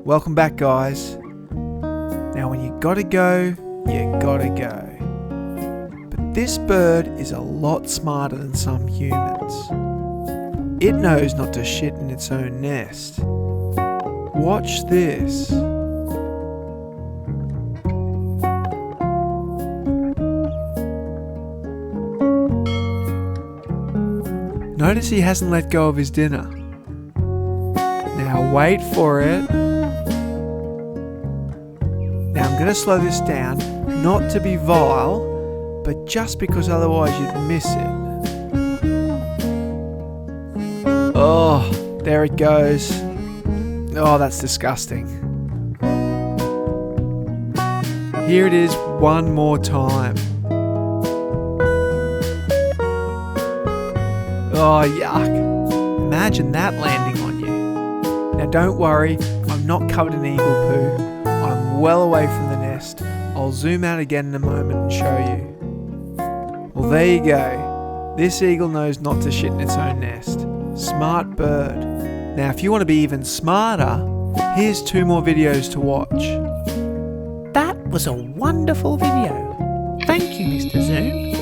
Welcome back, guys. Now when you gotta go, you gotta go. But this bird is a lot smarter than some humans. It knows not to shit in its own nest. Watch this. Notice he hasn't let go of his dinner. Now wait for it. Now I'm going to slow this down, not to be vile, but just because otherwise you'd miss it. Oh, there it goes. Oh, that's disgusting. Here it is one more time. Oh, yuck. Imagine that landing on you. Now don't worry, I'm not covered in eagle poo. I'm well away from the nest. I'll zoom out again in a moment and show you. Well, there you go. This eagle knows not to shit in its own nest. Smart bird. Now if you want to be even smarter, here's 2 more videos to watch. That was a wonderful video. Thank you, Mr. Zoom.